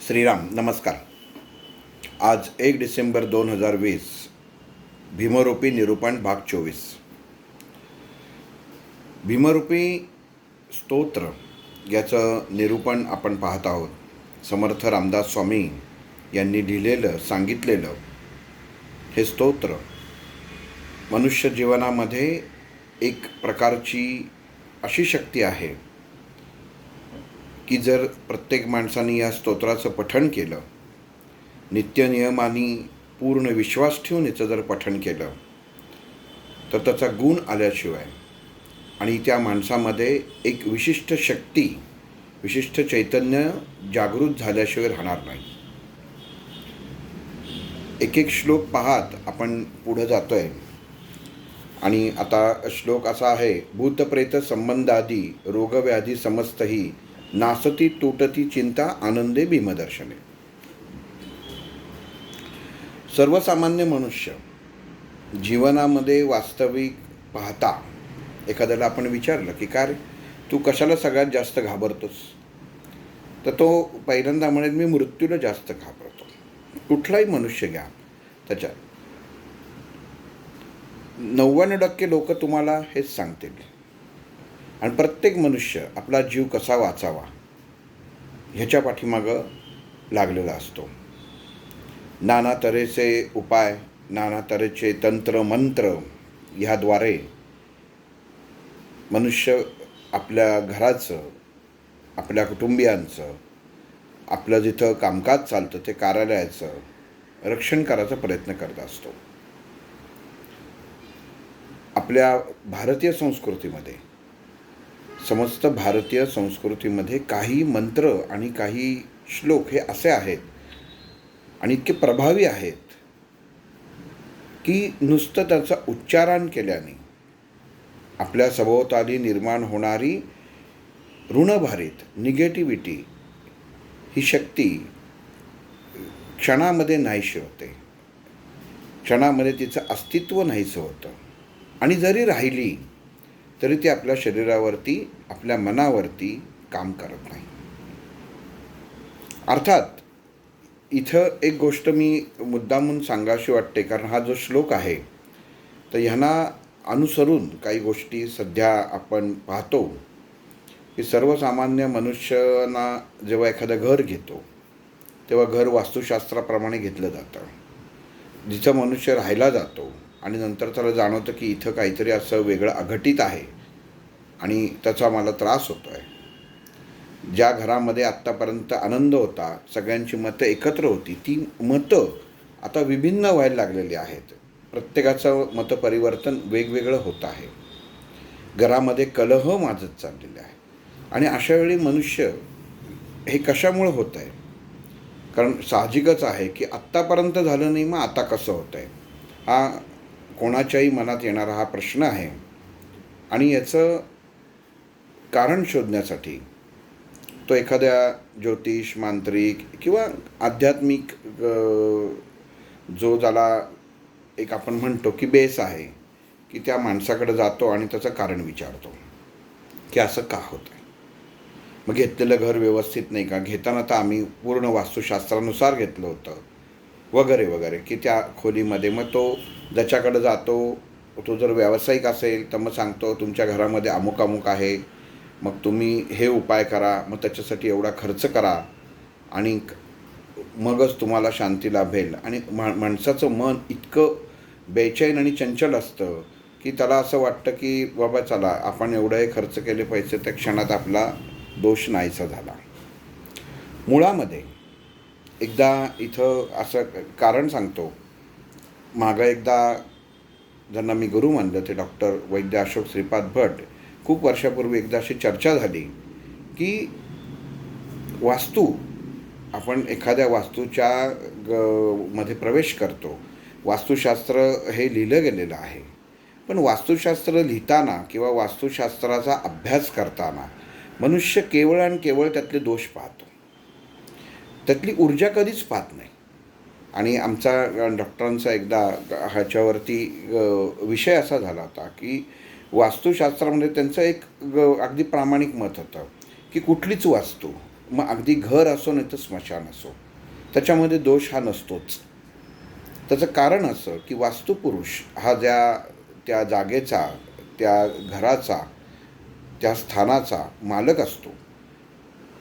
श्रीराम नमस्कार. आज 1 डिसेंबर 2020 भीमरूपी निरूपण भाग 24. भीमरूपी स्तोत्र याचं निरूपण आपण पाहत आहोत. समर्थ रामदास स्वामी यांनी लिहिलेलं सांगितलेलं हे स्तोत्र मनुष्य जीवनामध्ये एक प्रकारची अशी शक्ती आहे की जर प्रत्येक माणसाने या स्तोत्राचं पठण केलं, नित्यनियमाने पूर्ण विश्वास ठेवून याचं जर पठण केलं तर त्याचा गुण आल्याशिवाय आणि त्या माणसामध्ये एक विशिष्ट शक्ती, विशिष्ट चैतन्य जागृत झाल्याशिवाय राहणार नाही. एक एक श्लोक पाहत आपण पुढं जातोय. आणि आता श्लोक असा आहे, भूतप्रेत संबंधादी रोगव्याधी समस्तही नासती तुटती चिंता आनंदे भीमदर्शने. सर्वसामान्य मनुष्य जीवनामध्ये वास्तविक पाहता एखाद्याला आपण विचारलं की काय तू कशाला सगळ्यात जास्त घाबरतोस, तर तो पहिल्यांदा म्हणेल मी मृत्यूला जास्त घाबरतो. कुठलाही मनुष्य घ्या, त्याच्या 99% लोक तुम्हाला हेच सांगतील. आणि प्रत्येक मनुष्य आपला जीव कसा वाचावा ह्याच्या पाठीमागं लागलेला असतो. नाना तऱ्हेचे उपाय, नाना तऱ्हेचे तंत्र मंत्र ह्याद्वारे मनुष्य आपल्या घराचं, आपल्या कुटुंबियांचं, आपलं जिथं कामकाज चालतं ते कार्यालयाचं रक्षण करायचा प्रयत्न करत असतो. आपल्या भारतीय संस्कृतीमध्ये, समस्त भारतीय संस्कृतीमध्ये काही मंत्र आणि काही श्लोक हे असे आहेत आणि इतके प्रभावी आहेत की नुसतं त्याचा उच्चारण केल्याने आपल्या सभोवताली निर्माण होणारी ऋणभारित निगेटिव्हिटी ही शक्ती क्षणामध्ये नाहीशी होते, क्षणामध्ये तिचं अस्तित्व नाहीसं होतं. आणि जरी राहिली तरी ती आपल्या शरीरावरती, आपल्या मनावरती काम करत नाही. अर्थात इथं एक गोष्ट मी मुद्दामून सांगावीशी वाटते, कारण हा जो श्लोक आहे तर ह्यांना अनुसरून काही गोष्टी सध्या आपण पाहतो की सर्वसामान्य मनुष्यांना जेव्हा एखादं घर घेतो तेव्हा घर वास्तुशास्त्राप्रमाणे घेतलं जातं. जिथं मनुष्य राहायला जातो आणि नंतर त्याला जाणवतं की इथं काहीतरी असं वेगळं अघटित आहे आणि त्याचा मला त्रास होतो आहे. ज्या घरामध्ये आत्तापर्यंत आनंद होता, सगळ्यांची मतं एकत्र होती, ती मतं आता विभिन्न व्हायला लागलेली आहेत. प्रत्येकाचं मतपरिवर्तन वेगवेगळं होत आहे. घरामध्ये कलह माजत चाललेले आहे. आणि अशावेळी मनुष्य हे कशामुळे होत आहे? कारण साहजिकच आहे की आत्तापर्यंत झालं नाही, मग आता कसं होतं आहे, हा कोणाच्याही मनात येणारा हा प्रश्न आहे. आणि याचं कारण शोधण्यासाठी तो एखाद्या ज्योतिष, मांत्रिक किंवा आध्यात्मिक जो ज्याला एक आपण म्हणतो की बेस आहे, की त्या माणसाकडे जातो आणि त्याचं कारण विचारतो की असं का होतं आहे. मग घेतलेलं घर व्यवस्थित नाही का, घेताना तर आम्ही पूर्ण वास्तुशास्त्रानुसार घेतलं होतं वगैरे वगैरे, की त्या खोलीमध्ये मग तो ज्याच्याकडे जातो तो जर व्यावसायिक असेल तर मग सांगतो तुमच्या घरामध्ये अमुक अमुक आहे, मग तुम्ही हे उपाय करा, मग त्याच्यासाठी एवढा खर्च करा आणि मगच तुम्हाला शांती लाभेल. आणि माणसाचं मन इतकं बेचैन आणि चंचल असतं की त्याला असं वाटतं की बाबा चला आपण एवढे खर्च केले पैसे, त्या क्षणात आपला दोष नाहीसा झाला. मुळामध्ये एकदा इथं असं कारण सांगतो. मागं एकदा ज्यांना मी गुरु मानलं ते डॉक्टर वैद्य अशोक श्रीपाद भट, खूप वर्षापूर्वी एकदा अशी चर्चा झाली की वास्तू, आपण एखाद्या वास्तूच्या मध्ये प्रवेश करतो, वास्तुशास्त्र हे लिहिलं गेलेलं आहे, पण वास्तुशास्त्र लिहिताना किंवा वास्तुशास्त्राचा अभ्यास करताना मनुष्य केवळ आणि केवळ त्यातले दोष पाहतो, त्यातली ऊर्जा कधीच पाहत नाही. आणि आमचा डॉक्टरांचा एकदा ह्याच्यावरती विषय असा झाला होता की वास्तुशास्त्रामध्ये त्यांचं एक अगदी प्रामाणिक मत होतं की कुठलीच वास्तू मग अगदी घर असो नाही तर स्मशान असो, त्याच्यामध्ये दोष हा नसतोच. त्याचं कारण असं की वास्तुपुरुष हा त्या जागेचा, त्या घराचा, त्या स्थानाचा मालक असतो.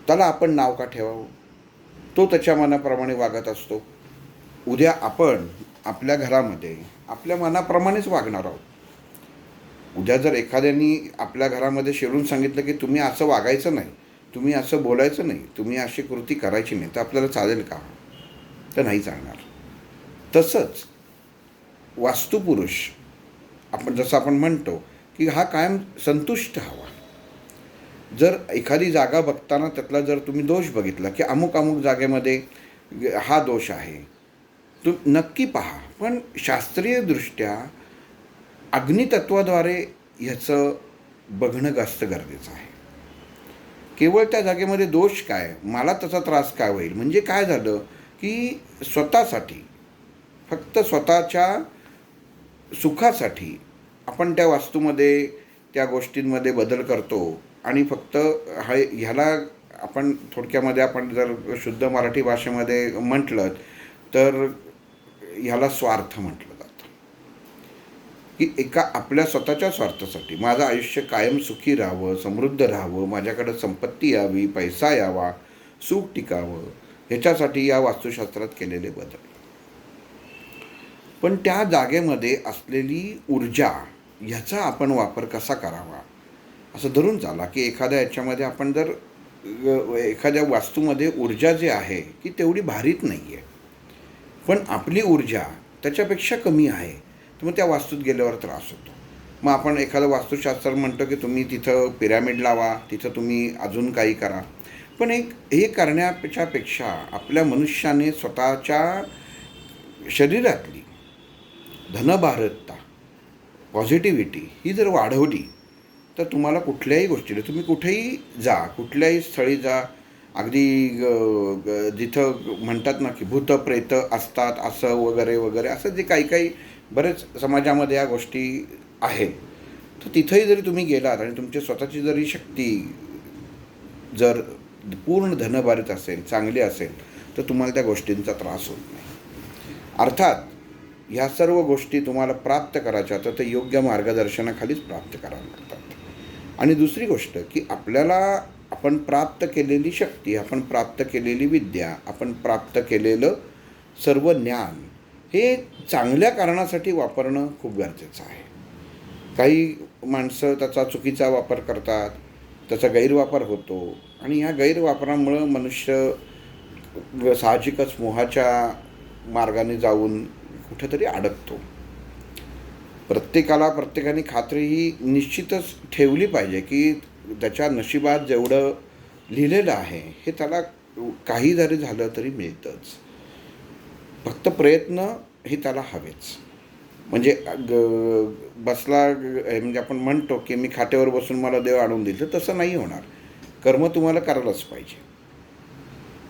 त्याला आपण नाव का ठेवावं? तो त्याच्या मनाप्रमाणे वागत असतो. उद्या आपण आपल्या घरामध्ये आपल्या मनाप्रमाणेच वागणार आहोत. उद्या जर एखाद्याने आपल्या घरामध्ये शिरून सांगितलं की तुम्ही असं वागायचं नाही, तुम्ही असं बोलायचं नाही, तुम्ही अशी कृती करायची नाही, तर आपल्याला चालेल का? तर नाही चालणार. तसंच वास्तुपुरुष, जसं आपण म्हणतो की हा कायम संतुष्ट हवा. जर एखादी जागा बघताना त्यातला जर तुम्ही दोष बघितला की अमुक अमुक जागेमध्ये हा दोष आहे, नक्की पहा. पण शास्त्रीयदृष्ट्या अग्नितत्वाद्वारे ह्याचं बघणं जास्त गरजेचं आहे. केवळ त्या जागेमध्ये दोष काय, मला त्याचा त्रास काय होईल, म्हणजे काय झालं की स्वतःसाठी, फक्त स्वतःच्या सुखासाठी आपण त्या वास्तूमध्ये, त्या गोष्टींमध्ये बदल करतो. आणि फक्त ह्याला आपण थोडक्यामध्ये आपण जर शुद्ध मराठी भाषेमध्ये म्हटलं तर ह्याला स्वार्थ म्हटलं जातं. की एका आपल्या स्वतःच्या स्वार्थासाठी माझं आयुष्य कायम सुखी राहावं, समृद्ध राहावं, माझ्याकडं संपत्ती यावी, पैसा यावा, सुख टिकावं, ह्याच्यासाठी या वास्तुशास्त्रात केलेले बदल. पण त्या जागेमध्ये असलेली ऊर्जा ह्याचा आपण वापर कसा करावा, असं धरून चाला की एखाद्या याच्यामध्ये आपण जर एखाद्या वास्तूमध्ये ऊर्जा जी आहे की तेवढी भारीत नाही आहे, पण आपली ऊर्जा त्याच्यापेक्षा कमी आहे, तर मग त्या वास्तूत गेल्यावर त्रास होतो. मग आपण एखादं वास्तुशास्त्र म्हणतो की तुम्ही तिथं पिरॅमिड लावा, तिथं तुम्ही अजून काही करा. पण हे करण्यापेक्षा आपल्या मनुष्याने स्वतःच्या शरीरातली धनभारकता, पॉझिटिव्हिटी ही जर वाढवली तर तुम्हाला कुठल्याही गोष्टीला, तुम्ही कुठेही जा, कुठल्याही स्थळी जा, अगदी जिथं म्हणतात ना की भूत प्रेत असतात असं वगैरे वगैरे, असं जे काही काही बरेच समाजामध्ये या गोष्टी आहेत, तर तिथंही जरी तुम्ही गेलात आणि तुमची स्वतःची जरी शक्ती जर पूर्ण धनभारित असेल, चांगली असेल, तर तुम्हाला त्या गोष्टींचा त्रास होत नाही. अर्थात ह्या सर्व गोष्टी तुम्हाला प्राप्त करायच्या तर ते योग्य मार्गदर्शनाखालीच प्राप्त कराव्या लागतात. आणि दुसरी गोष्ट की आपल्याला आपण प्राप्त केलेली शक्ती, आपण प्राप्त केलेली विद्या, आपण प्राप्त केलेलं सर्व ज्ञान हे चांगल्या कारणासाठी वापरणं खूप गरजेचं आहे. काही माणसं त्याचा चुकीचा वापर करतात, त्याचा गैरवापर होतो आणि ह्या गैरवापरामुळं मनुष्य साहजिकच मोहाच्या मार्गाने जाऊन कुठेतरी अडकतो. प्रत्येकाने खात्री ही निश्चितच ठेवली पाहिजे की त्याच्या नशिबात जेवढं लिहिलेलं आहे हे त्याला काही जरी झालं तरी मिळतंच. फक्त प्रयत्न हे त्याला हवेच. म्हणजे बसला म्हणजे आपण म्हणतो की मी खाट्यावर बसून मला देव आणून दिलं, तर तसं नाही होणार. कर्म तुम्हाला करायलाच पाहिजे.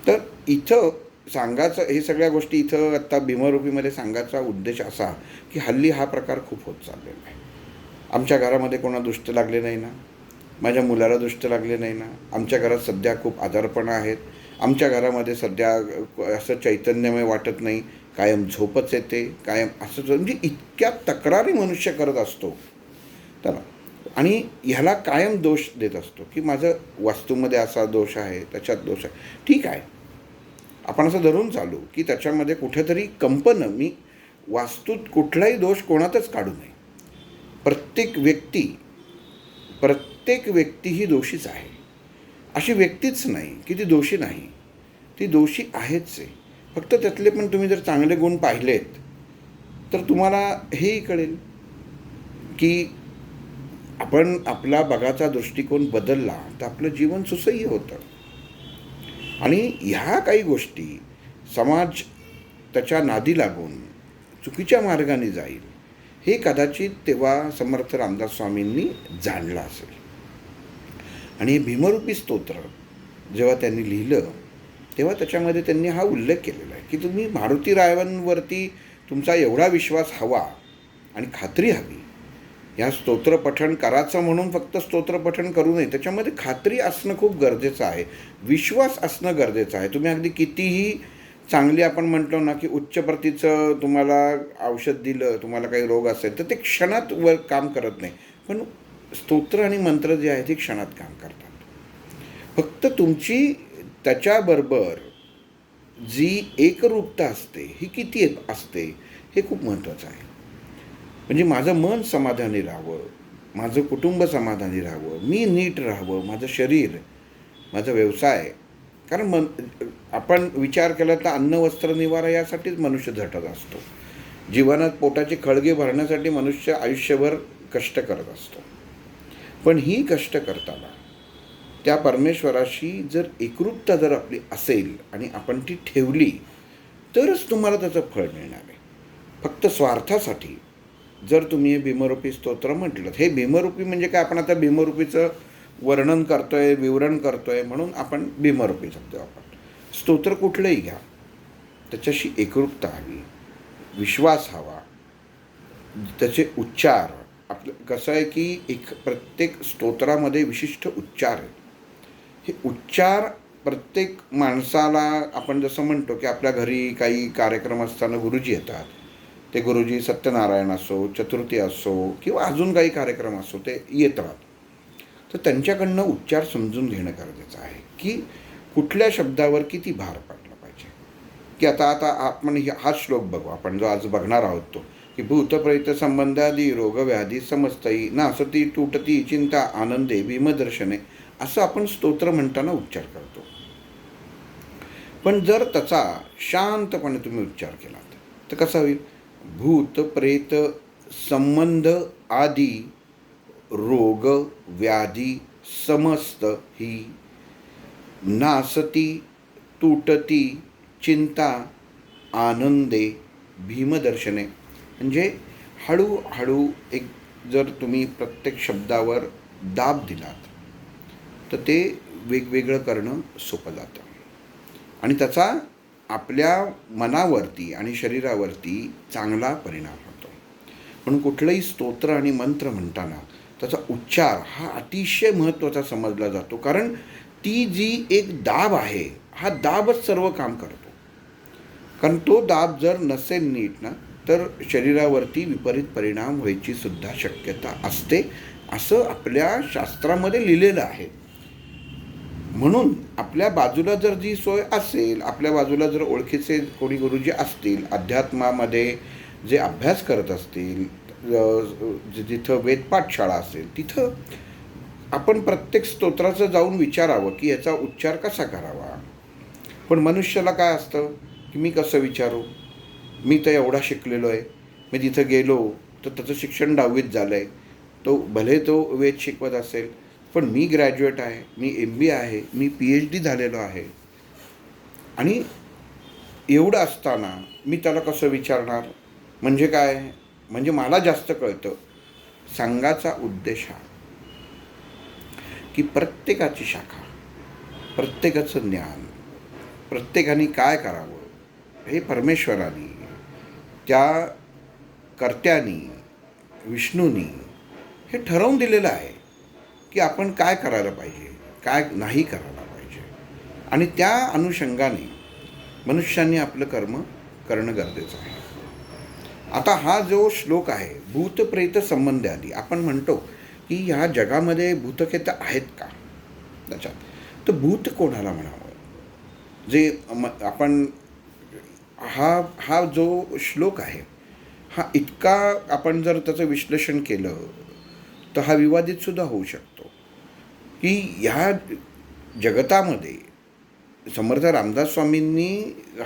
तर इथं सांगायचं, हे सगळ्या गोष्टी इथं आत्ता भीमरूपीमध्ये सांगायचा उद्देश असा की हल्ली हा प्रकार खूप होत चाललेला आहे. आमच्या घरामध्ये कोणा दुष्ट लागले नाही ना, माझ्या मुलाला दुष्ट लागले नाही ना, आमच्या घरात सध्या खूप आजारपणं आहेत, आमच्या घरामध्ये सध्या असं चैतन्यमय वाटत नाही, कायम झोपच येते, कायम असं, म्हणजे इतक्या तक्रारी मनुष्य करत असतो त्याला. आणि ह्याला कायम दोष देत असतो की माझं वास्तूमध्ये असा दोष आहे, त्याच्यात दोष आहे. ठीक आहे, आपण असं धरून चालू की त्याच्यामध्ये कुठेतरी कंपनं, मी वास्तूत कुठलाही दोष कोणातच काढू नये. प्रत्येक व्यक्ती ही दोषीच आहे. अशी व्यक्तीच नाही की ती दोषी नाही, ती दोषी आहेच आहे. फक्त त्यातले पण तुम्ही जर चांगले गुण पाहिलेत तर तुम्हाला हेही कळेल की आपण आपला बघाचा दृष्टिकोन बदलला तर आपलं जीवन सुसह्य होतं. आणि ह्या काही गोष्टी समाज त्याच्या नादी लागून चुकीच्या मार्गाने जाईल हे कदाचित तेव्हा समर्थ रामदास स्वामींनी जाणलं असेल. आणि हे भीमरूपी स्तोत्र जेव्हा त्यांनी लिहिलं तेव्हा त्याच्यामध्ये त्यांनी हा उल्लेख केलेला आहे की तुम्ही मारुती रायांवरती तुमचा एवढा विश्वास हवा आणि खात्री हवी ह्या स्तोत्र पठण करायचं म्हणून फक्त स्तोत्र पठण करू नये, त्याच्यामध्ये खात्री असणं खूप गरजेचं आहे, विश्वास असणं गरजेचं आहे. तुम्ही अगदी कितीही चांगली आपण म्हटलो ना की उच्च प्रतीचं तुम्हाला औषध दिलं, तुम्हाला काही रोग असेल तर ते क्षणात वर काम करत नाही, पण स्तोत्र आणि मंत्र जे आहेत ते क्षणात काम करतात. फक्त तुमची त्याच्याबरोबर जी एकरूपता असते ही किती असते हे खूप महत्त्वाचं आहे. म्हणजे माझं मन समाधानी राहावं, माझं कुटुंब समाधानी राहावं, मी नीट राहावं, माझं शरीर, माझा व्यवसाय. कारण आपण विचार केला तर अन्न वस्त्र निवारा यासाठीच मनुष्य झटत असतो. जीवनात पोटाचे खळगे भरण्यासाठी मनुष्य आयुष्यभर कष्ट करत असतो. पण ही कष्ट करताना त्या परमेश्वराशी जर एकरूपता जर आपली असेल आणि आपण ती ठेवली तरच तुम्हाला त्याचं फळ मिळणार आहे. फक्त स्वार्थासाठी जर तुम्ही हे भीमरूपी स्तोत्र म्हटलं, हे भीमरूपी म्हणजे काय, आपण आता भीमरूपीचं वर्णन करतोय, विवरण करतोय म्हणून आपण भीमरूपी शब्द आपण स्तोत्र कुठलंही घ्या, त्याच्याशी एकरूपता हवी, विश्वास हवा, त्याचे उच्चार. आपलं कसं आहे की प्रत्येक स्तोत्रामध्ये विशिष्ट उच्चार आहेत. हे उच्चार प्रत्येक माणसाला, आपण जसं म्हणतो की आपल्या घरी काही कार्यक्रम असताना गुरुजी येतात, ते गुरुजी सत्यनारायण असो, चतुर्थी असो किंवा अजून काही कार्यक्रम असो ते येत राहतात. तर त्यांच्याकडनं उच्चार समजून घेणं गरजेचं आहे की कुठल्या शब्दावर किती भार पडला पाहिजे. की आता आपण हा श्लोक बघू, आपण जो आज बघणार आहोत तो की भूतप्रेत संबंधादी रोगव्याधी समस्तई नासती तुटती चिंता आनंदे भीमदर्शने, असं आपण स्तोत्र म्हणताना उच्चार करतो. पण जर त्याचा शांतपणे तुम्ही उच्चार केलात तर कसा होईल? भूत प्रेत संबंध आदी रोग व्याधी समस्त ही नासती तुटती चिंता आनंदे भीमदर्शने. म्हणजे हळूहळू एक जर तुम्ही प्रत्येक शब्दावर दाब दिलात तर ते वेगवेगळं करणं सोपं जातं आणि त्याचा आपल्या मनावरती आणि शरीरावरती चांगला परिणाम होतो. म्हणून कुठलंही स्तोत्र आणि मंत्र म्हणताना त्याचा उच्चार हा अतिशय महत्त्वाचा समजला जातो, कारण ती जी एक दाब आहे, हा दाबच सर्व काम करतो. कारण तो दाब जर नसेल नीट ना तर शरीरावरती विपरीत परिणाम व्हायची सुद्धा शक्यता असते, असं आपल्या शास्त्रामध्ये लिहिलेलं आहे. म्हणून आपल्या बाजूला जर जी सोय असेल, आपल्या बाजूला जर ओळखीचे कोणी गुरुजी असतील, अध्यात्मामध्ये जे अभ्यास करत असतील, जिथं वेदपाठशाळा असेल, तिथं आपण प्रत्येक स्तोत्राचं जाऊन विचारावं की याचा उच्चार कसा करावा. पण मनुष्याला काय असतं की मी कसं विचारू, मी तर एवढा शिकलेलो आहे, मी तिथं गेलो तर त्याचं शिक्षण 10वीत झालं आहे, तो भले तो वेद शिकवत असेल पण मी ग्रॅज्युएट आहे, मी MBA आहे, मी PhD झालेलो आहे, आणि एवढं असताना मी त्याला कसं विचारणार. म्हणजे काय, म्हणजे मला जास्त कळतं. सांगायचा उद्देश हा की प्रत्येकाची शाखा, प्रत्येकाचं ज्ञान, प्रत्येकाने काय करावं हे परमेश्वराने, त्या कर्त्यानी, विष्णूनी हे ठरवून दिलेलं आहे की आपण काय करायला पाहिजे, काय नाही करायला पाहिजे, आणि त्या अनुषंगाने मनुष्याने आपलं कर्म करणं गरजेचं आहे. आता हा जो श्लोक आहे भूतप्रेत संबंध आदी, आपण म्हणतो की ह्या जगामध्ये भूतप्रेत आहेत का त्याच्यात, तर भूत कोणाला म्हणावं. जे आपण हा जो श्लोक आहे हा इतका, आपण जर त्याचं विश्लेषण केलं तर हा विवादितसुद्धा होऊ शकतो की ह्या जगतामध्ये समर्थ रामदास स्वामींनी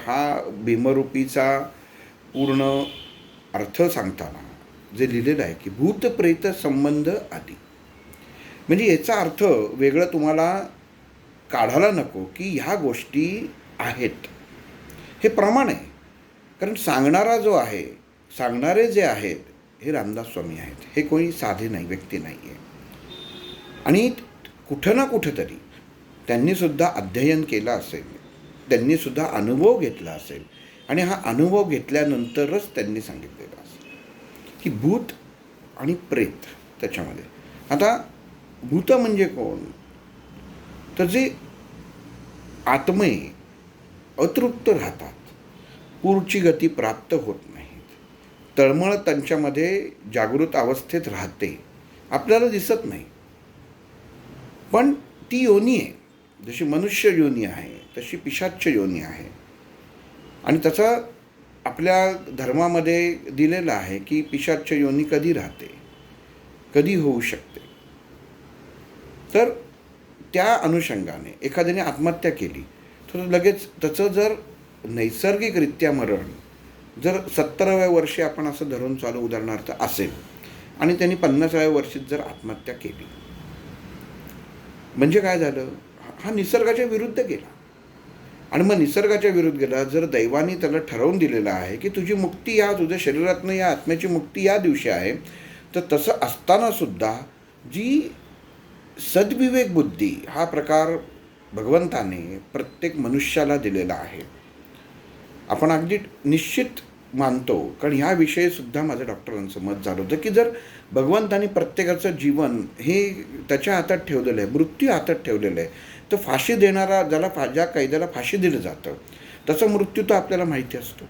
हा भीमरूपीचा पूर्ण अर्थ सांगताना जे लिहिलेलं आहे की भूतप्रेत संबंध आदी, म्हणजे याचा अर्थ वेगळं तुम्हाला काढायला नको की ह्या गोष्टी आहेत, हे प्रमाण आहे. कारण सांगणारा जो आहे, सांगणारे जे आहेत हे रामदास स्वामी आहेत, हे कोणी साधे नाही, व्यक्ती नाही आहे. आणि कुठं ना कुठं तरी त्यांनीसुद्धा अध्ययन केलं असेल, त्यांनीसुद्धा अनुभव घेतला असेल, आणि हा अनुभव घेतल्यानंतरच त्यांनी सांगितलेलं असेल की भूत आणि प्रेत त्याच्यामध्ये. आता भूत म्हणजे कोण? तर जे आत्मे अतृप्त राहतात, पुढची गती प्राप्त होत नाहीत, तळमळ त्यांच्यामध्ये जागृत अवस्थेत राहते, आपल्याला दिसत नाही, पण ती योनी आहे. जशी मनुष्य योनी आहे तशी पिशाच्य योनी आहे. आणि त्याचा आपल्या धर्मामध्ये दिलेलं आहे की पिशाच्य योनी कधी राहते, कधी होऊ शकते. तर त्या अनुषंगाने एखाद्याने आत्महत्या केली तर लगेच त्याचं जर नैसर्गिकरित्या मरण जर 70व्या वर्षी आपण असं धरून चालू उदाहरणार्थ असेल आणि त्यांनी 50व्या वर्षीत जर आत्महत्या केली, म्हणजे काय झालं? हा निसर्गाच्या विरुद्ध गेला. आणि मग निसर्गाच्या विरुद्ध गेला. जर दैवाने त्याला ठरवून दिलेलं आहे की तुझी मुक्ती या तुझ्या शरीरातनं या आत्म्याची मुक्ती या दिवशी आहे, तर तसं असतानासुद्धा जी सद्विवेक बुद्धी हा प्रकार भगवंताने प्रत्येक मनुष्याला दिलेला आहे. आपण अगदी निश्चित मानतो, कारण ह्याविषयी सुद्धा माझं डॉक्टरांचं मत झालं होतं की जर भगवंताने प्रत्येकाचं जीवन हे त्याच्या हातात ठेवलेलं आहे, मृत्यू हातात ठेवलेलं आहे, तर फाशी देणारा ज्या कैद्याला फाशी दिलं जातं त्याचा मृत्यू तर आपल्याला माहिती असतो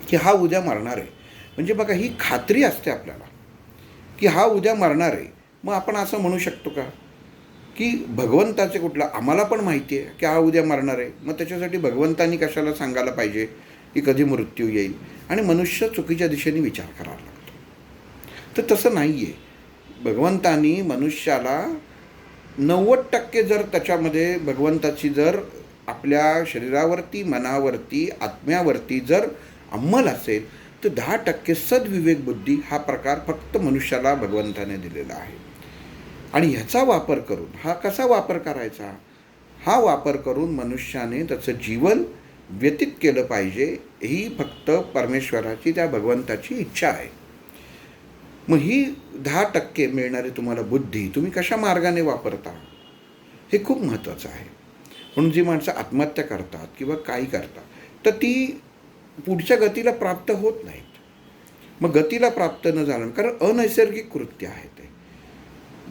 की हा उद्या मरणार आहे. म्हणजे बघा, ही खात्री असते आपल्याला की हा उद्या मरणार आहे. मग आपण असं म्हणू शकतो का की भगवंताचे कुठला? आम्हाला पण माहिती आहे की हा उद्या मरणार आहे, मग त्याच्यासाठी भगवंतानी कशाला सांगायला पाहिजे की कधी मृत्यू येईल? आणि मनुष्य चुकीच्या दिशेने विचार करायला लागतो. तर तसं नाही आहे. भगवंतानी मनुष्याला 90% जर त्याच्यामध्ये भगवंताची जर आपल्या शरीरावरती, मनावरती, आत्म्यावरती जर अंमल असेल, तर 10% सद्विवेक बुद्धी हा प्रकार फक्त मनुष्याला भगवंताने दिलेला आहे. आणि ह्याचा वापर करून, हा कसा वापर करायचा? हा वापर करून मनुष्याने त्याचं जीवन व्यतीत केलं पाहिजे, ही फक्त परमेश्वराची, त्या भगवंताची इच्छा आहे. मग ही 10% मिळणारी तुम्हाला बुद्धी तुम्ही कशा मार्गाने वापरता हे खूप महत्त्वाचं आहे. म्हणून जी माणसं आत्महत्या करतात किंवा काही करतात, तर ती पुढच्या गतीला प्राप्त होत नाहीत. मग गतीला प्राप्त न झालं कारण अनैसर्गिक कृत्य आहे ते.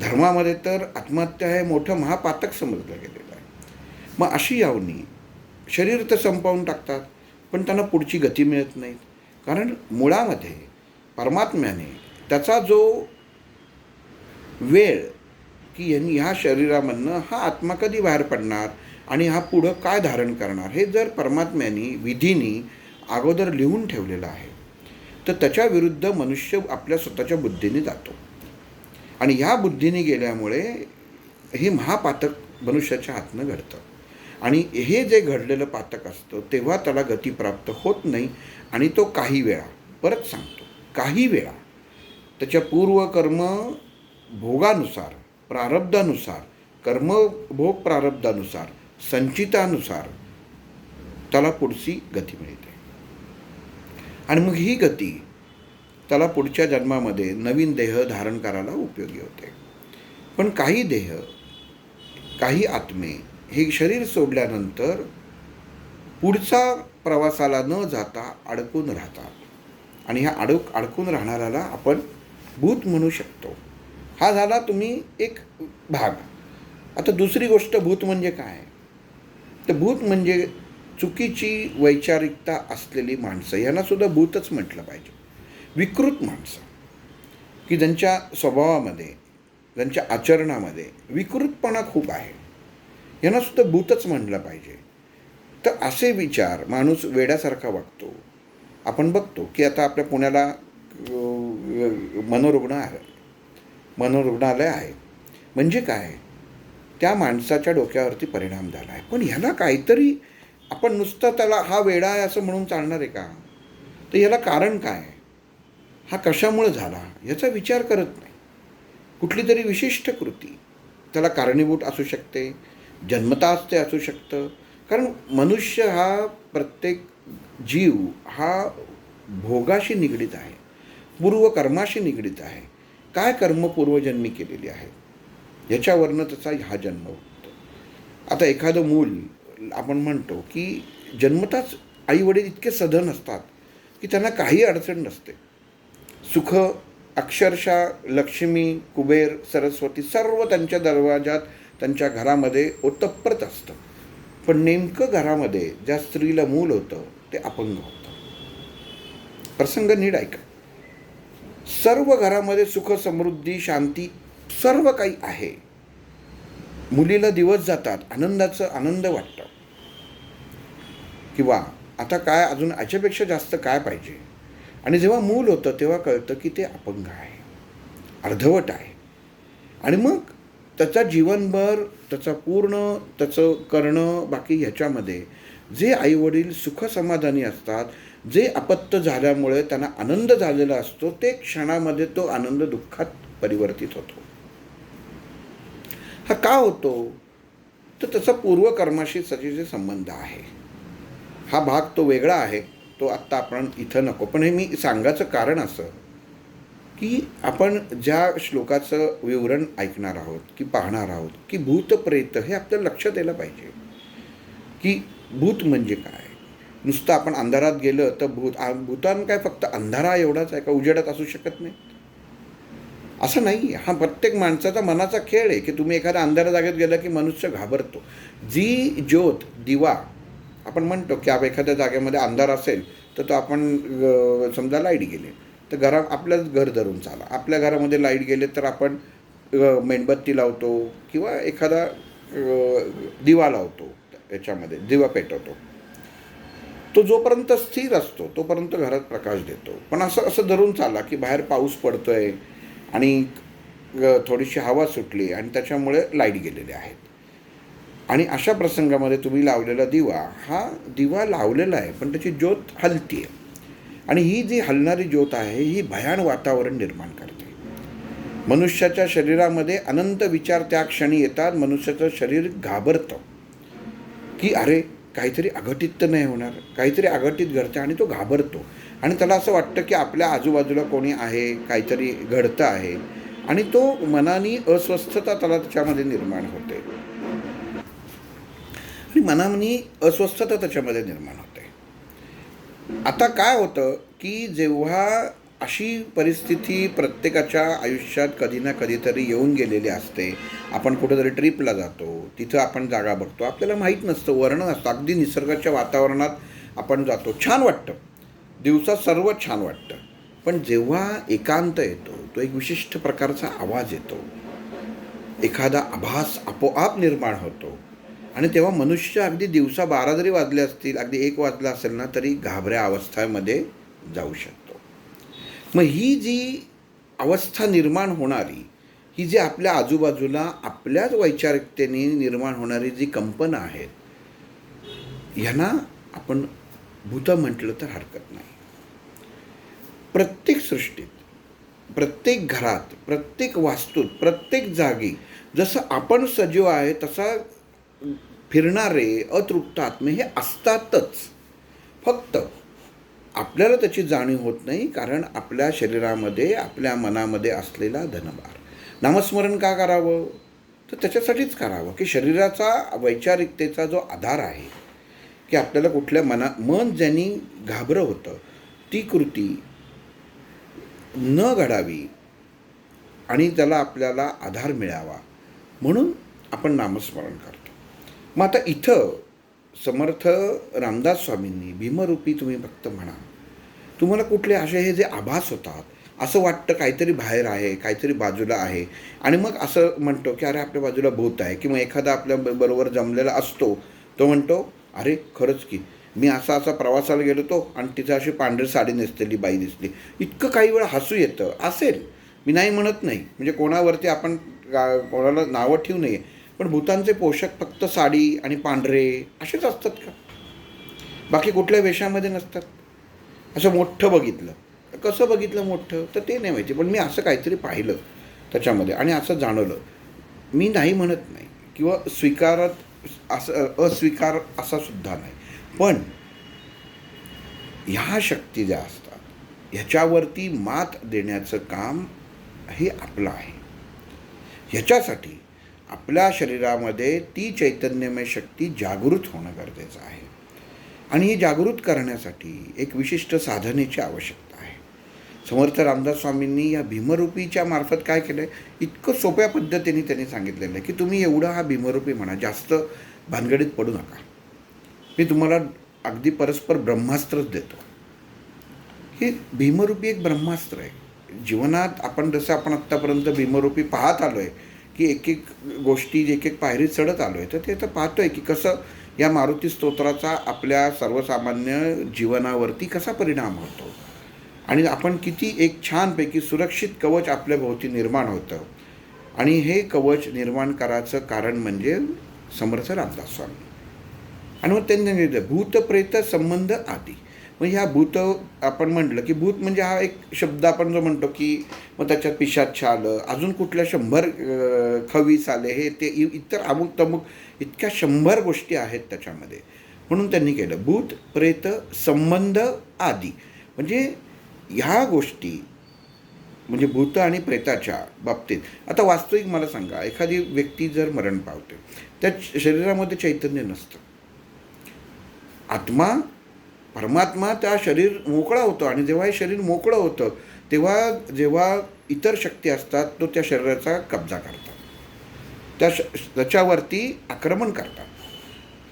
धर्मामध्ये तर आत्महत्या हे मोठं महापातक समजलं गेलेलं आहे. मग अशी यावनी शरीर तर संपवून टाकतात, पण त्यांना पुढची गती मिळत नाही. कारण मुळामध्ये परमात्म्याने त्याचा जो वेळ की यांनी ह्या शरीरामधनं हा आत्मा कधी बाहेर पडणार आणि हा पुढं काय धारण करणार, हे जर परमात्म्याने विधीनी अगोदर लिहून ठेवलेलं आहे, तर त्याच्या विरुद्ध मनुष्य आपल्या स्वतःच्या बुद्धीने जातो. आणि ह्या बुद्धीने गेल्यामुळे हे महापातक मनुष्याच्या हातनं घडतं. आणि हे जे घडलेलं पातक असतं तेव्हा त्याला गती प्राप्त होत नाही. आणि तो काही वेळा, परत सांगतो, काही वेळा त्याच्या पूर्वकर्म भोगानुसार, प्रारब्धानुसार, कर्मभोग प्रारब्धानुसार, संचितानुसार त्याला पुढची गती मिळते. आणि मग ही गती त्याला पुढच्या जन्मामध्ये नवीन देह धारण करायला उपयोगी होते. पण काही देह, काही आत्मे हे शरीर सोडल्यानंतर पुढचा प्रवासाला न जाता अडकून राहतात. आणि ह्या अडकून राहणाऱ्याला आपण भूत म्हणू शकतो. हा झाला तुम्ही एक भाग. आता दुसरी गोष्ट, भूत म्हणजे काय? तर भूत म्हणजे चुकीची वैचारिकता असलेली माणसं, यांनासुद्धा भूतच म्हटलं पाहिजे. विकृत माणसं की ज्यांच्या स्वभावामध्ये, ज्यांच्या आचरणामध्ये विकृतपणा खूप आहे, यांनासुद्धा भूतच म्हटलं पाहिजे. तर असे विचार माणूस वेड्यासारखा वागतो. आपण बघतो की आता आपल्या पुण्याला मनोरुग्णालय आहे. म्हणजे काय? त्या माणसाच्या डोक्यावरती परिणाम झाला आहे. पण ह्याला काहीतरी, आपण नुसतं त्याला हा वेडा आहे असं म्हणून चालणार आहे का? तर ह्याला कारण काय? हा कशामुळे झाला याचा विचार करत नाही. कुठली तरी विशिष्ट कृती त्याला कारणीभूत असू शकते, जन्मताच ते असू शकतं. कारण मनुष्य हा, प्रत्येक जीव हा भोगाशी निगडीत आहे, पूर्वकर्माशी निगडीत आहे. काय कर्म पूर्वजन्मी केलेली आहे याच्यावरनं त्याचा हा जन्म होतो. आता एखादं मूल, आपण म्हणतो की जन्मताच आईवडील इतके सधन असतात की त्यांना काही अडचण नसते, सुख अक्षरशः लक्ष्मी, कुबेर, सरस्वती सर्व त्यांच्या दरवाजात, त्यांच्या घरामध्ये ओतप्रोत असतं. पण नेमकं घरामध्ये ज्या स्त्रीला मूल होतं ते अपंग होतं. प्रसंग नीट ऐका. सर्व घरामध्ये सुख, समृद्धी, शांती सर्व काही आहे. मुलीला दिवस जातात, आनंद वाटतं, किंवा आता काय अजून याच्यापेक्षा जास्त काय पाहिजे. आणि जेव्हा मूल होतं तेव्हा कळतं की ते अपंग आहे, अर्धवट आहे. आणि मग त्याचा जीवनभर त्याचं करणं बाकी ह्याच्यामध्ये जे आईवडील सुखसमाधानी असतात, जे अपत्य झाल्यामुळे त्यांना आनंद झालेला असतो, ते क्षणामध्ये तो आनंद दुःखात परिवर्तित होतो. हा का होतो? तर त्याचा पूर्वकर्माशी सगळे संबंध आहे. हा भाग तो वेगळा आहे, तो आत्ता आपण इथं नको. पण हे मी सांगायचं कारण असं की आपण ज्या श्लोकाचं विवरण ऐकणार आहोत की पाहणार आहोत की भूतप्रेत, हे आपल्याला लक्षात यायला पाहिजे की भूत म्हणजे काय. नुसतं आपण अंधारात गेलं तर भूतान काय फक्त अंधारा एवढाच आहे का? उजेडात असू शकत नाही असं नाही. हा प्रत्येक माणसाचा मनाचा खेळ आहे की तुम्ही एखाद्या अंधाऱ्या जागेत गेला की मनुष्य घाबरतो. जी ज्योत, दिवा, आपण म्हणतो की एखाद्या जागेमध्ये अंधार असेल तर तो आपण समजा लाईट गेले तर आपलंच घर धरून चाला. आपल्या घरामध्ये लाईट गेले तर आपण मेणबत्ती लावतो किंवा एखादा दिवा लावतो, याच्यामध्ये दिवा पेटवतो. तो जोपर्यंत स्थिर असतो तोपर्यंत घरात प्रकाश देतो. पण असं धरून चाला की बाहेर पाऊस पडतोय आणि थोडीशी हवा सुटली आणि त्याच्यामुळे लाईट गेलेले आहेत. आणि अशा प्रसंगामध्ये तुम्ही लावलेला हा दिवा लावलेला आहे पण त्याची ज्योत हलती आहे. आणि ही जी हलणारी ज्योत आहे ही भयान वातावरण निर्माण करते. मनुष्याच्या शरीरामध्ये अनंत विचार त्या क्षणी येतात. मनुष्याचं शरीर घाबरतं की अरे काहीतरी अघटित तर नाही होणार, काहीतरी अघटित घडतं, आणि तो घाबरतो. आणि त्याला असं वाटतं की आपल्या आजूबाजूला कोणी आहे, काहीतरी घडतं आहे, आणि तो मनाने अस्वस्थता त्याच्यामध्ये निर्माण होते. आणि मनाने अस्वस्थता त्याच्यामध्ये निर्माण होते. आता काय होतं की जेव्हा अशी परिस्थिती प्रत्येकाच्या आयुष्यात कधी ना कधीतरी येऊन गेलेली असते, आपण कुठेतरी ट्रिपला जातो, तिथं आपण जागा बघतो, आपल्याला माहीत नसतं, वर्णन असतं, अगदी निसर्गाच्या वातावरणात आपण जातो, छान वाटतं, दिवसात सर्व छान वाटतं. पण जेव्हा एकांत येतो, तो एक विशिष्ट प्रकारचा आवाज येतो, एखादा आभास आपोआप निर्माण होतो. आणि तेव्हा मनुष्य अगदी दिवसा 12 जरी वाजले असतील, अगदी 1 वाजला असेल ना, तरी घाबऱ्या अवस्थेमध्ये जाऊ शकतो. मग ही जी अवस्था निर्माण होणारी, ही जी आपल्या आजूबाजूला आपल्याच वैचारिकतेने निर्माण होणारी जी कंपनं आहेत, ह्यांना आपण भूत म्हटलं तर हरकत नाही. प्रत्येक सृष्टीत, प्रत्येक घरात, प्रत्येक वास्तूत, प्रत्येक जागी जसं आपण सजीव आहे तसा फिरणारे अतृप्त आत्मे हे असतातच. फक्त आपल्याला त्याची जाणीव होत नाही, कारण आपल्या शरीरामध्ये, आपल्या मनामध्ये असलेला धनभार. नामस्मरण का करावं? तर त्याच्यासाठीच करावं की शरीराचा, वैचारिकतेचा जो आधार आहे की आपल्याला कुठल्या मन ज्यांनी घाबरं होतं ती कृती न घडावी आणि त्याला आपल्याला आधार मिळावा म्हणून आपण नामस्मरण करतो. मग आता इथं समर्थ रामदास स्वामींनी भीमरूपी तुम्ही भक्त म्हणा, तुम्हाला कुठले असे हे जे आभास होतात, असं वाटतं काहीतरी बाहेर आहे, काहीतरी बाजूला आहे, आणि मग असं म्हणतो की अरे आपल्या बाजूला भूत आहे, किंवा एखादा आपल्या बरोबर जमलेला असतो, तो म्हणतो अरे खरंच की मी असा प्रवासाला गेलो होतो आणि तिथं अशी पांढरी साडी नेसलेली बाई दिसली. इतकं काही वेळा हसू येतं. असेल, मी नाही म्हणत नाही, म्हणजे कोणावरती आपण कोणाला नावं ठेवू नये, पण भूतांचे पोषक फक्त साडी आणि पांढरे असेच असतात का? बाकी कुठल्या वेशामध्ये नसतात? असं मोठं बघितलं, कसं बघितलं मोठं तर ते नाही माहिती, पण मी असं काहीतरी पाहिलं त्याच्यामध्ये आणि असं जाणवलं. मी नाही म्हणत नाही किंवा अस्वीकार असा सुद्धा नाही, पण ह्या शक्ती ज्या असतात ह्याच्यावरती मात देण्याचं काम हे आपलं आहे. ह्याच्यासाठी आपल्या शरीरामध्ये ती चैतन्यमय शक्ती जागृत होणं गरजेचं आहे, आणि ही जागृत करण्यासाठी एक विशिष्ट साधनेची आवश्यकता आहे. समर्थ रामदास स्वामींनी या भीमरूपीच्या मार्फत काय केलं आहे, इतकं सोप्या पद्धतीने त्यांनी सांगितलेलं आहे की तुम्ही एवढा हा भीमरूपी म्हणा, जास्त भानगडीत पडू नका. मी तुम्हाला अगदी परस्पर ब्रह्मास्त्रच देतो. हे भीमरूपी एक ब्रह्मास्त्र आहे. जीवनात आपण जसं आपण आत्तापर्यंत भीमरूपी पाहत आलो आहे की एक एक गोष्टी एक एक पायरी चढत आलो आहे, तर ते आता पाहतो आहे की कसं या मारुती स्तोत्राचा आपल्या सर्वसामान्य जीवनावरती कसा परिणाम होतो आणि आपण किती एक छानपैकी सुरक्षित कवच आपल्या भोवती निर्माण होतं. आणि हे कवच निर्माण करायचं कारण म्हणजे समर्थ रामदास स्वामी. आणि मग त्यांनी सांगितलं भूत प्रेत संबंध आदी. मग ह्या भूत आपण म्हटलं की भूत म्हणजे हा एक शब्द आपण जो म्हणतो की मग त्याच्यात पिशाच आलं, अजून कुठल्या 100 खवीस आले, हे ते इतर अमुक तमुक इतक्या 100 गोष्टी आहेत त्याच्यामध्ये. म्हणून त्यांनी केलं भूत प्रेत संबंध आदी. म्हणजे ह्या गोष्टी म्हणजे भूत आणि प्रेताच्या बाबतीत. आता वास्तविक मला सांगा, एखादी व्यक्ती जर मरण पावते, त्या शरीरामध्ये चैतन्य नसतं. आत्मा परमात्मा त्या शरीर मोकळा होतो आणि जेव्हा हे शरीर मोकळं होतं तेव्हा जेव्हा इतर शक्ती असतात तो त्या शरीराचा कब्जा करतात, त्याच्यावरती आक्रमण करतात.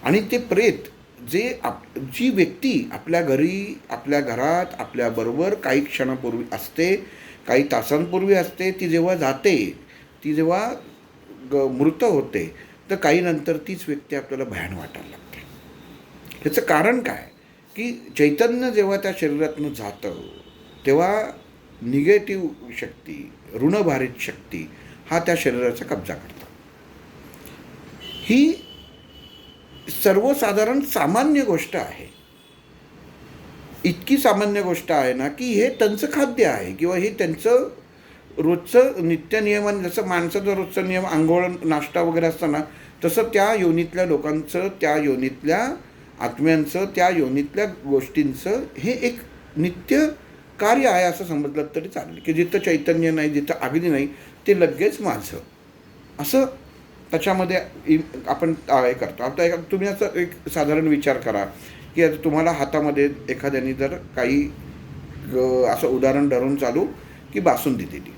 आणि ते प्रेत जी व्यक्ती आपल्या घरी आपल्या घरात आपल्याबरोबर काही क्षणापूर्वी असते, काही तासांपूर्वी असते, ती जेव्हा जाते, ती जेव्हा मृत होते, तर काही नंतर तीच व्यक्ती आपल्याला भयान वाटायला लागते. त्याचं कारण काय की चैतन्य जेव्हा त्या शरीरातून जातं तेव्हा निगेटिव्ह शक्ती, ऋणभारित शक्ती हा त्या शरीराचा कब्जा करतात. ही सर्वसाधारण सामान्य गोष्ट आहे. इतकी सामान्य गोष्ट आहे ना की हे त्यांचं खाद्य आहे किंवा हे त्यांचं रोजचं नित्यनियमन. जसं माणसाचं रोजचं नियम आंघोळ नाश्ता वगैरे असतं ना, तसं त्या योनीतल्या लोकांचं, त्या योनीतल्या आत्म्यांचं, त्या योनीतल्या गोष्टींचं हे एक नित्य कार्य आहे असं समजलं तरी चालेल. की जिथं चैतन्य नाही, जिथं अग्नी नाही, ते लगेच माझं असं त्याच्यामध्ये आपण हे करतो. आता तुम्ही असं एक साधारण विचार करा की आता तुम्हाला हातामध्ये एखाद्याने जर काही असं उदाहरण धरून चालू की बासुंदी दिली,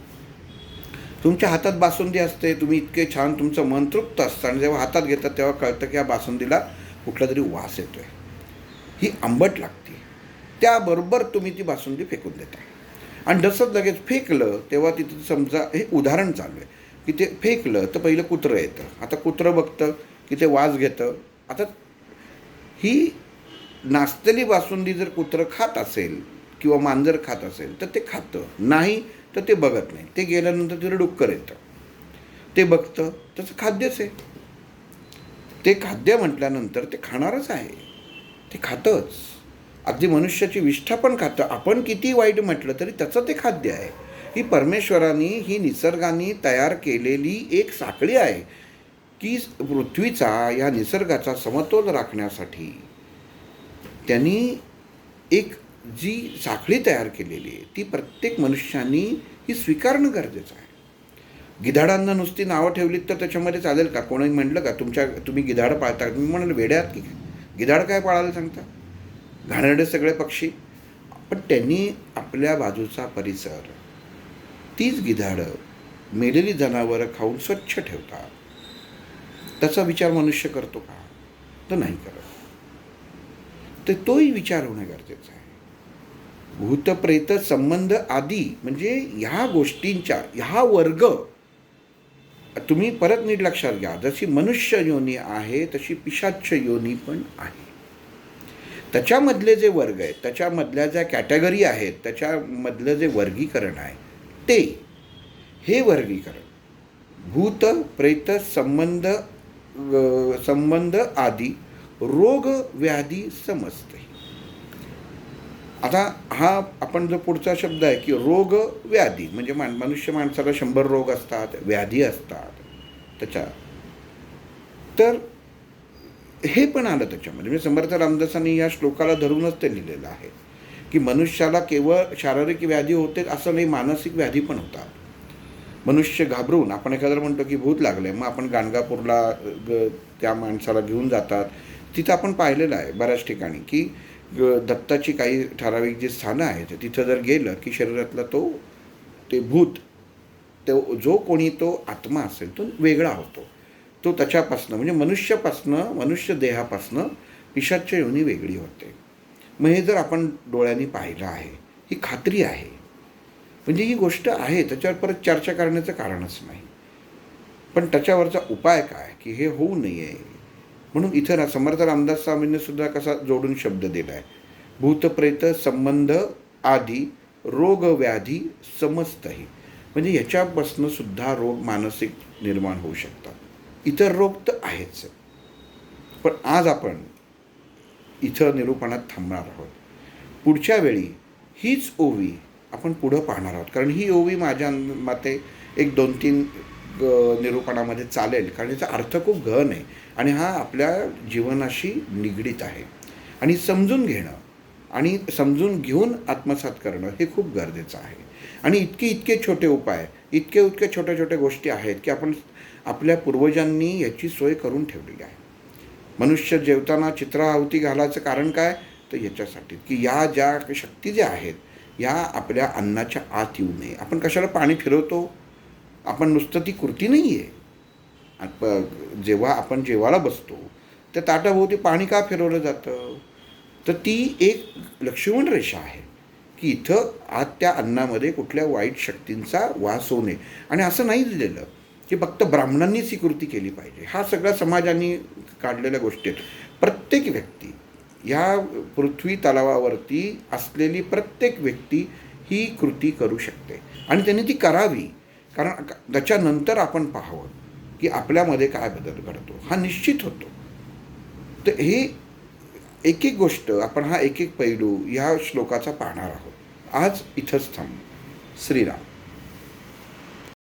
तुमच्या हातात बासुंदी असते, तुम्ही इतके छान, तुमचं मन तृप्त असतं आणि जेव्हा हातात घेतात तेव्हा कळतं की या बासुंदीला कुठला तरी वास येतो आहे, ही आंबट लागते. त्याबरोबर तुम्ही ती बासुंदी फेकून देता. आणि जसं लगेच फेकलं तेव्हा तिथे समजा हे उदाहरण चालू आहे की ते फेकलं तर पहिलं कुत्रं येतं. आता कुत्रं बघतं की ते वास घेतं. आता ही नाचलेली बासुंदी जर कुत्रं खात असेल किंवा मांजर खात असेल तर ते खातं, नाही तर ते बघत नाही. ते गेल्यानंतर तिला डुक्कर येतं, ते बघतं, त्याचं खाद्यच आहे. ते खाद्य म्हटल्यानंतर ते खाणारच आहे, ते खातंच. अगदी मनुष्याची विष्ठा पण खातं. आपण किती वाईट म्हटलं तरी त्याचं ते खाद्य आहे. ही परमेश्वराने, ही निसर्गाने तयार केलेली एक साखळी आहे की पृथ्वीचा, या निसर्गाचा समतोल राखण्यासाठी त्यांनी एक जी साखळी तयार केलेली आहे ती प्रत्येक मनुष्याने ही स्वीकारणं गरजेचं आहे. गिधाडांना नुसती नावं ठेवलीत तर त्याच्यामध्ये चालेल का? कोणी म्हटलं का तुम्ही गिधाड पाळता? मी म्हणाल वेड्यात की गिधाड काय पाळायला सांगता? घाणेरडे सगळे पक्षी. पण त्यांनी आपल्या बाजूचा परिसर, तीच गिधाडं मेलेली जनावरं खाऊन स्वच्छ ठेवतात. त्याचा विचार मनुष्य करतो का? तर नाही करत. तर तोही विचार होणं गरजेचं आहे. भूतप्रेत संबंध आदी म्हणजे ह्या गोष्टींच्या ह्या वर्ग तुम्ही परत नीट लक्षात घ्या. जशी मनुष्य योनी आहे तशी पिशाच्च योनी पण आहे. त्याच्यामधले जे वर्ग आहेत, त्याच्यामधल्या ज्या कॅटेगरी आहेत, त्याच्यामधलं जे वर्गीकरण आहे ते, हे वर्गीकरण भूत प्रेत संबंध आदी रोग व्याधी समजते. आता हा आपण जो पुढचा शब्द आहे की रोग व्याधी म्हणजे मनुष्य माणसाला 100 रोग असतात, व्याधी असतात त्याच्या. तर हे पण आलं त्याच्यामध्ये. म्हणजे समर्थ रामदासांनी या श्लोकाला धरूनच ते लिहिलेलं आहे की मनुष्याला केवळ शारीरिक व्याधी होते असं नाही, मानसिक व्याधी पण होतात. मनुष्य घाबरून, आपण एखाद्याला म्हणतो की भूत लागलं आहे, मग आपण गाणगापूरला त्या माणसाला घेऊन जातात. तिथं आपण पाहिलेलं आहे बऱ्याच ठिकाणी की दत्ताची काही ठराविक जी स्थानं आहेत तिथं जर गेलं की शरीरातला ते भूत, तो जो कोणी तो आत्मा असेल तो वेगळा होतो. तो त्याच्यापासनं म्हणजे मनुष्य देहापासनं पिशाच्य योनी वेगळी होते. मग हे जर आपण डोळ्यांनी पाहिलं आहे, ही खात्री आहे, म्हणजे ही गोष्ट आहे, त्याच्यावर परत चर्चा करण्याचं कारणच नाही. पण त्याच्यावरचा उपाय काय की हे होऊ नये म्हणून इथं समर्थ रामदास स्वामींनी सुद्धा कसा जोडून शब्द दिला आहे, भूतप्रेत संबंध आधी रोग व्याधी समस्तही. म्हणजे ह्याच्यापासनं सुद्धा रोग मानसिक निर्माण होऊ शकतात. इतर रोग तर आहेच. पण आज आपण इथं निरूपणात थांबणार आहोत. पुढच्या वेळी हीच ओवी आपण पुढं पाहणार आहोत, कारण ही ओवी माझ्या मते एक 2-3 निरूपणामध्ये चालेल, कारण याचा अर्थ खूप गहन आहे आणि हा आपल्या जीवनाशी निगडीत आहे. आणि समजून घेणं आणि समजून घेऊन आत्मसात करणं हे खूप गरजेचं आहे. आणि इतके छोटे उपाय, इतके छोट्या गोष्टी आहेत की आपण आपल्या पूर्वजांनी याची सोय करून ठेवलेली आहे. मनुष्य जेवताना चित्राहुती घालायचं कारण काय, तर याच्यासाठी की या ज्या शक्ती ज्या आहेत या आपल्या अन्नाच्या आत येऊ नये. आपण कशाला पाणी फिरवतो, आपण नुसतं ती कृती नाही आहे. जेव्हा आपण जेवायला बसतो त्या ताटाभोवती पाणी का फिरवलं जातं, तर ती एक लक्ष्मण रेषा आहे की इथं आत त्या अन्नामध्ये कुठल्या वाईट शक्तींचा वास होऊ नये. आणि असं नाही दिलेलं की फक्त ब्राह्मणांनीच ही कृती केली पाहिजे. हा सगळ्या समाजाने काढलेल्या गोष्टी आहेत. प्रत्येक व्यक्ती, या पृथ्वी तलावावरती असलेली प्रत्येक व्यक्ती ही कृती करू शकते आणि त्यांनी ती करावी. कारण त्याच्यानंतर आपण पाहावं की आपल्यामध्ये काय बदल घडतो, हा निश्चित होतो. तर हे एक गोष्ट आपण हा एक पैलू ह्या श्लोकाचा पाहणार आहोत. आज इथंच थांबू. श्रीराम.